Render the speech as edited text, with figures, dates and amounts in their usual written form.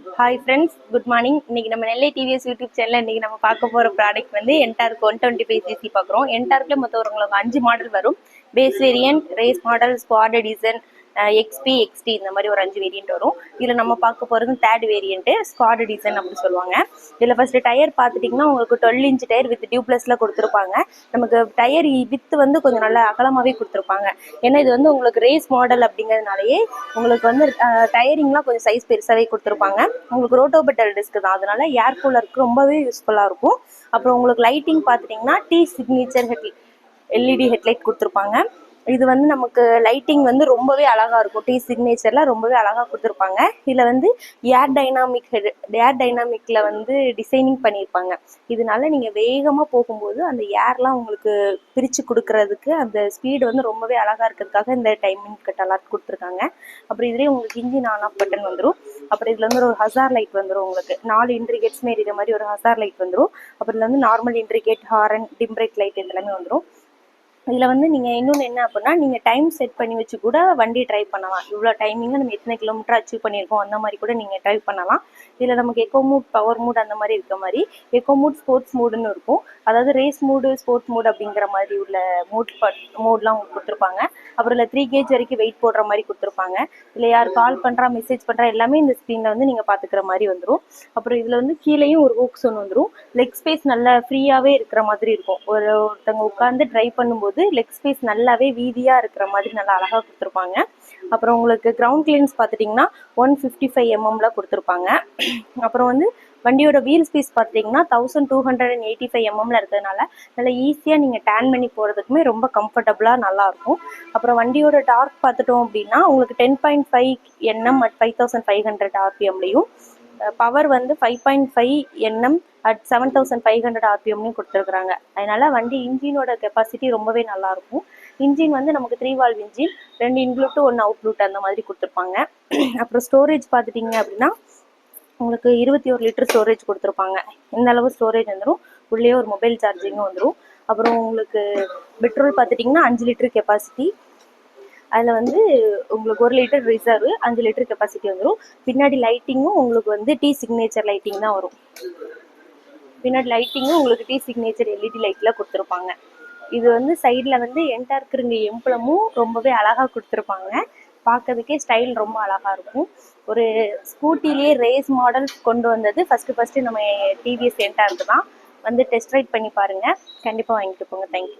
Hi friends, good morning. இன்னைக்கு நம்ம நெல்லை TVS YouTube channel இன்னைக்கு நம்ம பார்க்க போகிற ப்ராடக்ட் வந்து என்டார்க் 125cc பார்க்குறோம். என்டார்க்ல மொத்தம் உங்களுக்கு 5 மாடல் வரும். Base variant, race model, squad edition, XP, XT இந்த மாதிரி ஒரு 5 வேரியன்ட் வரும். இதில் நம்ம பார்க்க போகிறது தேர்ட் வேரியன்ட்டு ஸ்குவாட் எடிசன் அப்படின்னு சொல்லுவாங்க. இதில் ஃபஸ்ட்டு டயர் பார்த்துட்டிங்கன்னா உங்களுக்கு 12 இன்ச் டயர் வித் டியூப்ளஸில் கொடுத்துருப்பாங்க. நமக்கு டயர் வித்து வந்து கொஞ்சம் நல்லா அகலமாகவே கொடுத்துருப்பாங்க. ஏன்னா இது வந்து உங்களுக்கு ரேஸ் மாடல் அப்படிங்கிறதுனாலேயே உங்களுக்கு வந்து டயரிங்லாம் கொஞ்சம் சைஸ் பெருசாகவே கொடுத்துருப்பாங்க. உங்களுக்கு ரோட்டோபெட்டல் டிஸ்க் தான், அதனால ஏர் கூலருக்கு ரொம்பவே யூஸ்ஃபுல்லாக இருக்கும். அப்புறம் உங்களுக்கு லைட்டிங் பார்த்துட்டிங்கன்னா டி சிக்னேச்சர் எல்இடி ஹெட்லைட் கொடுத்துருப்பாங்க. இது வந்து நமக்கு லைட்டிங் வந்து ரொம்பவே அழகாக இருக்கும். டி சிக்னேச்சரில் ரொம்பவே அழகாக கொடுத்துருப்பாங்க. இதில் வந்து ஏர் டைனாமிக்கில் வந்து டிசைனிங் பண்ணியிருப்பாங்க. இதனால நீங்கள் வேகமாக போகும்போது அந்த ஏர்லாம் உங்களுக்கு பிரித்து கொடுக்கறதுக்கு அந்த ஸ்பீடு வந்து ரொம்பவே அழகாக இருக்கிறதுக்காக இந்த டைமிங் கட்டெல்லாம் கொடுத்துருக்காங்க. அப்புறம் இதுலேயே உங்களுக்கு இன்ஜின் ஆன் ஆஃப் பட்டன் வந்துடும். அப்புறம் இதில் வந்து ஒரு ஹசார் லைட் வந்துடும். உங்களுக்கு 4 இன்ட்ரிகேட்ஸ் மாரி இது மாதிரி ஒரு ஹசார் லைட் வந்துடும். அப்புறம் இதில் வந்து normal indicator, horn, dim brake light இதெல்லாமே வந்துடும். இதில் வந்து நீங்கள் இன்னொன்று என்ன அப்படின்னா, நீங்கள் டைம் செட் பண்ணி வச்சு கூட வண்டி ட்ரைவ் பண்ணலாம். இவ்வளோ டைமிங்கு நம்ம எத்தனை கிலோமீட்டர் அச்சீவ் பண்ணியிருக்கோம் அந்த மாதிரி கூட நீங்கள் ட்ரைவ் பண்ணலாம். இதில் நமக்கு எக்கோ மூட், பவர் மூட் அந்த மாதிரி இருக்க மாதிரி எக்கோ மூட், ஸ்போர்ட்ஸ் மூடுன்னு இருக்கும். அதாவது ரேஸ் மூடு, ஸ்போர்ட்ஸ் மூட் அப்படிங்கிற மாதிரி உள்ள மூட்லாம் உங்களுக்கு கொடுத்துருப்பாங்க. அப்புறம் இல்லை 3 கேஜ் வரைக்கும் வெயிட் போடுற மாதிரி கொடுத்துருப்பாங்க. இல்லை யார் கால் பண்ணுறா, மெசேஜ் பண்ணுறா எல்லாமே இந்த ஸ்க்ரீனில் வந்து நீங்கள் பார்த்துக்கிற மாதிரி வந்துடும். அப்புறம் இதில் வந்து கீழேயும் ஒரு ஹூக்ஸ் ஒன்று வந்துடும். லெக் ஸ்பேஸ் நல்லா ஃப்ரீயாகவே இருக்கிற மாதிரி இருக்கும். ஒருத்தவங்க உட்காந்து ட்ரைவ் பண்ணும்போது லெக் ஸ்பேஸ் நல்லாவே வீதியாக இருக்கிற மாதிரி நல்லா அழகாக கொடுத்துருப்பாங்க. அப்புறம் உங்களுக்கு கிரவுண்ட் கிளியரன்ஸ் பார்த்துட்டிங்கன்னா 155 mm கொடுத்துருப்பாங்க. அப்புறம் வந்து வண்டியோட வீல் ஸ்பேஸ் பார்த்தீங்கன்னா 1285 mm இருக்கிறதுனால நல்லா ஈஸியாக நீங்கள் டேன் பண்ணி போகிறதுக்குமே ரொம்ப கம்ஃபர்டபுளாக நல்லாயிருக்கும். அப்புறம் வண்டியோட டார்க் பார்த்துட்டோம் அப்படின்னா உங்களுக்கு 10.5 Nm at 5500 RPMலையும், பவர் வந்து 5.5 Nm at 7500 RPMலையும் கொடுத்துருக்குறாங்க. அதனால வண்டி இன்ஜினோட கெப்பாசிட்டி ரொம்பவே நல்லாயிருக்கும். இன்ஜின் வந்து நமக்கு 3 valve இன்ஜின், 2 இன்க்ளூட் 1 அவுட்லூட் அந்த மாதிரி கொடுத்துருப்பாங்க. அப்புறம் ஸ்டோரேஜ் பார்த்துட்டிங்க அப்படின்னா உங்களுக்கு 21 லிட்டர் ஸ்டோரேஜ் கொடுத்துருப்பாங்க. இந்த அளவு ஸ்டோரேஜ் வந்துடும். உள்ளே ஒரு மொபைல் சார்ஜிங்கும் வந்துடும். அப்புறம் உங்களுக்கு பெட்ரோல் பார்த்துட்டிங்கன்னா 5 லிட்டர் கெப்பாசிட்டி. அதில் வந்து உங்களுக்கு 1 லிட்டர் ரிசர்வ், 5 லிட்டர் கெப்பாசிட்டி வந்துடும். பின்னாடி லைட்டிங்கும் உங்களுக்கு வந்து டி சிக்னேச்சர் லைட்டிங் தான் வரும். பின்னாடி லைட்டிங்கும் உங்களுக்கு டி சிக்னேச்சர் எல்இடி லைட்டில் கொடுத்துருப்பாங்க. இது வந்து சைடில் வந்து என்டார்க்குங்க எம்பளமும் ரொம்பவே அழகாக கொடுத்துருப்பாங்க. பார்க்கறதுக்கே ஸ்டைல் ரொம்ப அழகாக இருக்கும். ஒரு ஸ்கூட்டிலேயே ரேஸ் மாடல் கொண்டு வந்தது ஃபஸ்ட்டு நம்ம டிவிஎஸ் என்டார்க்கு தான். வந்து டெஸ்ட் ரைட் பண்ணி பாருங்கள். கண்டிப்பாக வாங்கிட்டு போங்க. தேங்க்யூ.